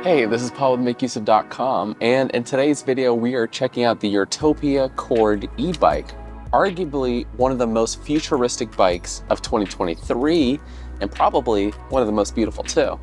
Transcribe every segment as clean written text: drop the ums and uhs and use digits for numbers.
Hey, this is Paul with MakeUseOf.com, and in today's video we are checking out the Urtopia Chord e-bike, arguably one of the most futuristic bikes of 2023 and probably one of the most beautiful too.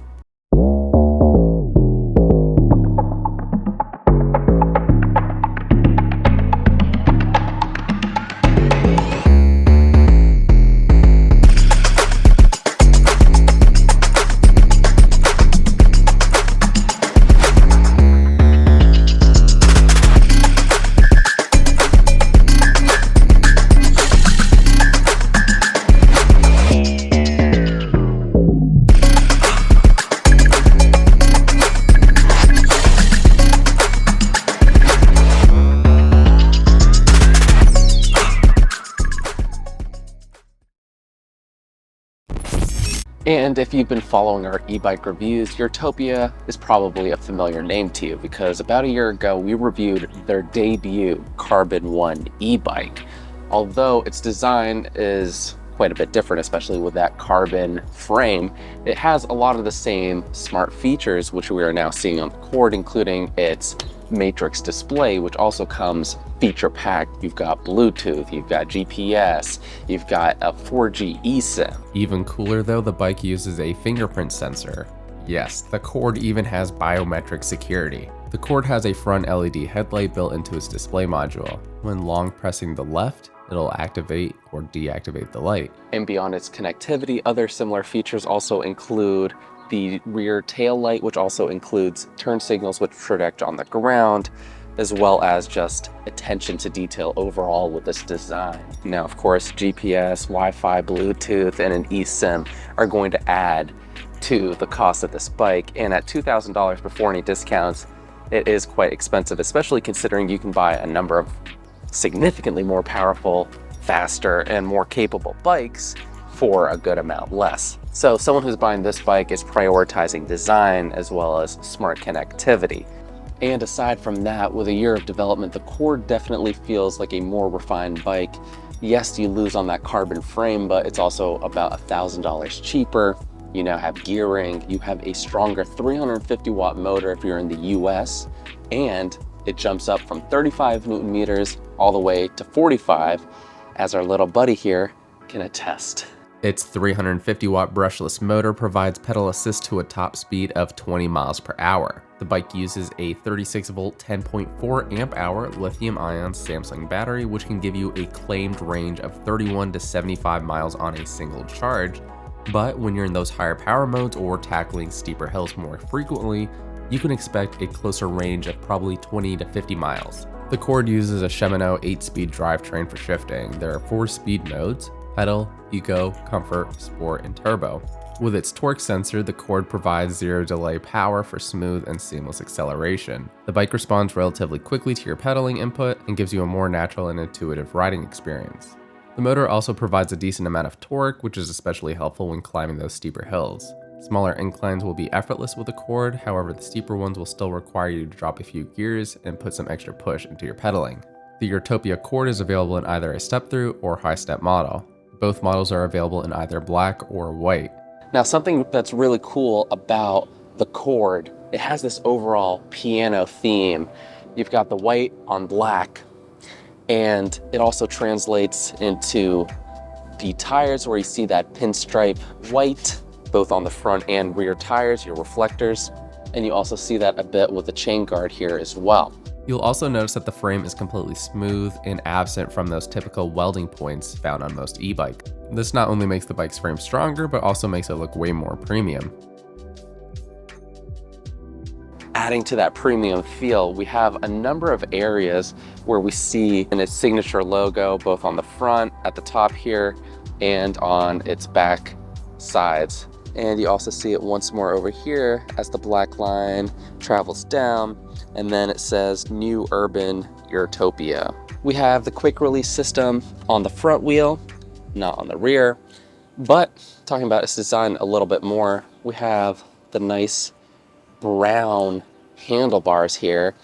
And if you've been following our e-bike reviews, Urtopia is probably a familiar name to you because about a year ago we reviewed their debut Carbon 1 e-bike. Although its design is quite a bit different, especially with that carbon frame, it has a lot of the same smart features which we are now seeing on the Chord, including its matrix display, which also comes feature-packed. You've got Bluetooth, you've got GPS, you've got a 4G eSIM. Even cooler though, the bike uses a fingerprint sensor. Yes, the Chord even has biometric security. The Chord has a front LED headlight built into its display module. When long pressing the left, it'll activate or deactivate the light. And beyond its connectivity, other similar features also include the rear tail light, which also includes turn signals which project on the ground, as well as just attention to detail overall with this design. Now, of course, GPS, Wi-Fi, Bluetooth, and an eSIM are going to add to the cost of this bike. And at $2,000 before any discounts, it is quite expensive, especially considering you can buy a number of significantly more powerful, faster, and more capable bikes for a good amount less. So someone who's buying this bike is prioritizing design as well as smart connectivity. And aside from that, with a year of development, the Chord definitely feels like a more refined bike. Yes, you lose on that carbon frame, but it's also about $1,000 cheaper. You now have gearing, you have a stronger 350 watt motor if you're in the US, and it jumps up from 35 Newton meters all the way to 45, as our little buddy here can attest. Its 350 watt brushless motor provides pedal assist to a top speed of 20 miles per hour. The bike uses a 36 volt 10.4 amp hour lithium ion Samsung battery, which can give you a claimed range of 31 to 75 miles on a single charge. But when you're in those higher power modes or tackling steeper hills more frequently, you can expect a closer range of probably 20 to 50 miles. The Chord uses a Shimano 8-speed drivetrain for shifting. There are 4 speed modes: pedal, eco, comfort, sport, and turbo. With its torque sensor, the Chord provides zero delay power for smooth and seamless acceleration. The bike responds relatively quickly to your pedaling input and gives you a more natural and intuitive riding experience. The motor also provides a decent amount of torque, which is especially helpful when climbing those steeper hills. Smaller inclines will be effortless with the Chord, however the steeper ones will still require you to drop a few gears and put some extra push into your pedaling. The Urtopia Chord is available in either a step-through or high-step model. Both models are available in either black or white. Now, something that's really cool about the Chord, it has this overall piano theme. You've got the white on black, and it also translates into the tires where you see that pinstripe white, both on the front and rear tires, your reflectors, and you also see that a bit with the chain guard here as well. You'll also notice that the frame is completely smooth and absent from those typical welding points found on most e-bikes. This not only makes the bike's frame stronger, but also makes it look way more premium. Adding to that premium feel, we have a number of areas where we see its signature logo, both on the front, at the top here, and on its back sides. And you also see it once more over here as the black line travels down, and then it says New Urban Urtopia. We have the quick release system on the front wheel, not on the rear. But talking about its design a little bit more, we have the nice brown handlebars here,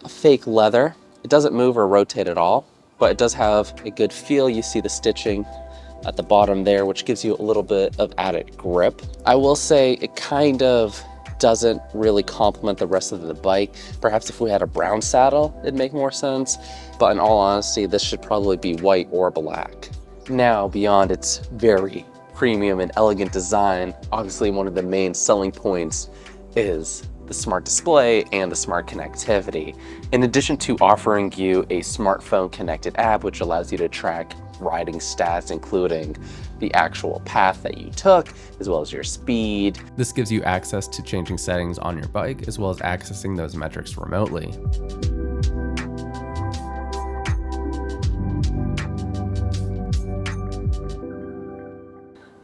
a fake leather. It doesn't move or rotate at all, but it does have a good feel. You see the stitching at the bottom there, which gives you a little bit of added grip. I will say it kind of doesn't really complement the rest of the bike. Perhaps if we had a brown saddle, it'd make more sense. But in all honesty, this should probably be white or black. Now, beyond its very premium and elegant design, obviously one of the main selling points is the smart display and the smart connectivity. In addition to offering you a smartphone connected app, which allows you to track riding stats, including the actual path that you took, as well as your speed. This gives you access to changing settings on your bike, as well as accessing those metrics remotely.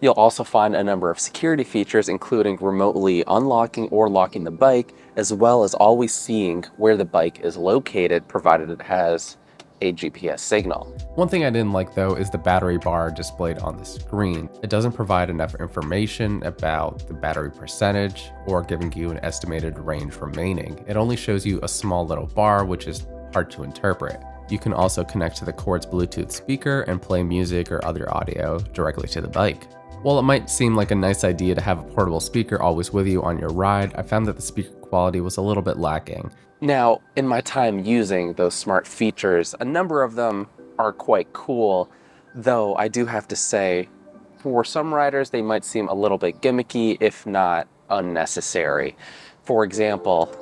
You'll also find a number of security features, including remotely unlocking or locking the bike, as well as always seeing where the bike is located, provided it has a GPS signal. One thing I didn't like though is the battery bar displayed on the screen. It doesn't provide enough information about the battery percentage or giving you an estimated range remaining. It only shows you a small little bar, which is hard to interpret. You can also connect to the Chord's Bluetooth speaker and play music or other audio directly to the bike. While it might seem like a nice idea to have a portable speaker always with you on your ride, I found that the speaker quality was a little bit lacking. Now, in my time using those smart features, a number of them are quite cool, though I do have to say, for some riders, they might seem a little bit gimmicky, if not unnecessary. For example,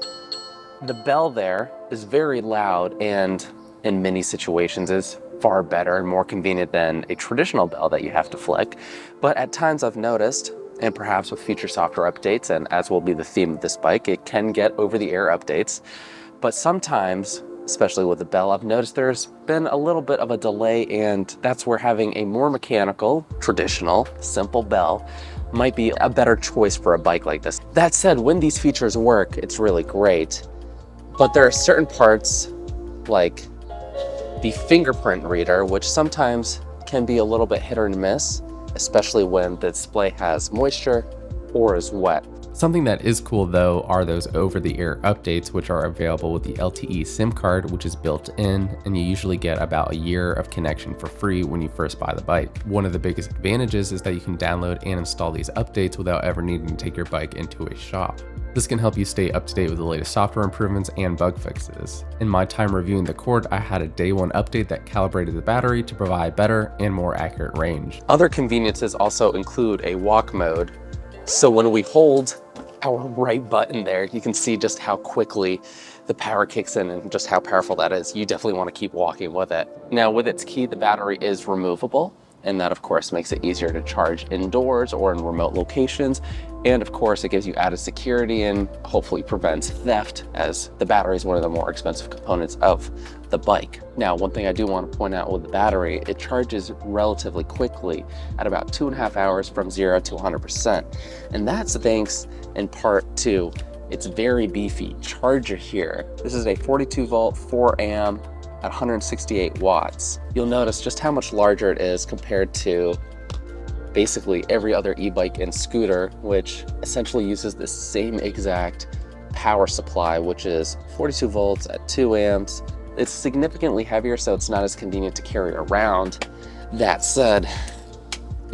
the bell there is very loud and in many situations is far better and more convenient than a traditional bell that you have to flick. But at times I've noticed, and perhaps with future software updates, and as will be the theme of this bike, it can get over-the-air updates. But sometimes, especially with the bell, I've noticed there's been a little bit of a delay, and that's where having a more mechanical, traditional, simple bell might be a better choice for a bike like this. That said, when these features work, it's really great. But there are certain parts, like the fingerprint reader, which sometimes can be a little bit hit or miss, especially when the display has moisture or is wet. Something that is cool though are those over-the-air updates, which are available with the LTE SIM card, which is built in, and you usually get about a year of connection for free when you first buy the bike. One of the biggest advantages is that you can download and install these updates without ever needing to take your bike into a shop. This can help you stay up to date with the latest software improvements and bug fixes. In my time reviewing the Chord, I had a day one update that calibrated the battery to provide better and more accurate range. Other conveniences also include a walk mode. So when we hold our right button there, you can see just how quickly the power kicks in and just how powerful that is. You definitely want to keep walking with it. Now with its key, the battery is removable, and that of course makes it easier to charge indoors or in remote locations. And of course, it gives you added security and hopefully prevents theft, as the battery is one of the more expensive components of the bike. Now, one thing I do want to point out with the battery, it charges relatively quickly at about 2.5 hours from 0 to 100%. And that's thanks in part to its very beefy charger here. This is a 42 volt, 4 amp at 168 watts. You'll notice just how much larger it is compared to basically every other e-bike and scooter, which essentially uses the same exact power supply, which is 42 volts at 2 amps. It's significantly heavier, so it's not as convenient to carry around. That said,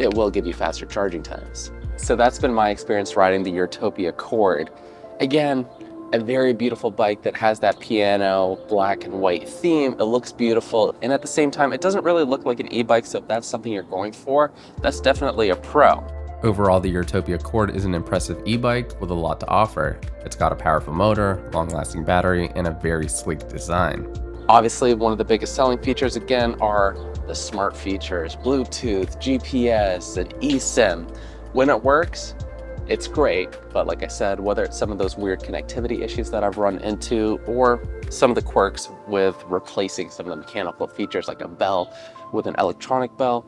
it will give you faster charging times. So that's been my experience riding the Urtopia Chord. Again, a very beautiful bike that has that piano black and white theme. It looks beautiful, and at the same time, it doesn't really look like an e-bike, so if that's something you're going for, that's definitely a pro. Overall, the Urtopia Chord is an impressive e-bike with a lot to offer. It's got a powerful motor, long-lasting battery, and a very sleek design. Obviously, one of the biggest selling features, again, are the smart features, Bluetooth, GPS, and eSIM. When it works, it's great, but like I said, whether it's some of those weird connectivity issues that I've run into or some of the quirks with replacing some of the mechanical features like a bell with an electronic bell,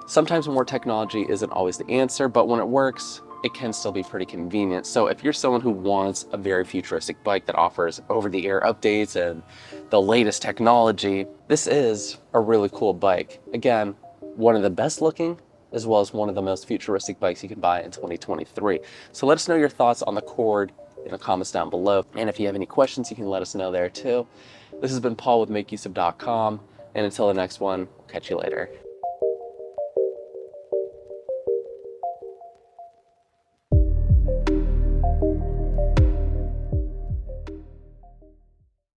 sometimes more technology isn't always the answer, but when it works, it can still be pretty convenient. So if you're someone who wants a very futuristic bike that offers over-the-air updates and the latest technology, this is a really cool bike. Again, one of the best looking, as well as one of the most futuristic bikes you can buy in 2023. So let us know your thoughts on the Chord in the comments down below. And if you have any questions, you can let us know there too. This has been Paul with MakeUseOf.com. And until the next one, we'll catch you later.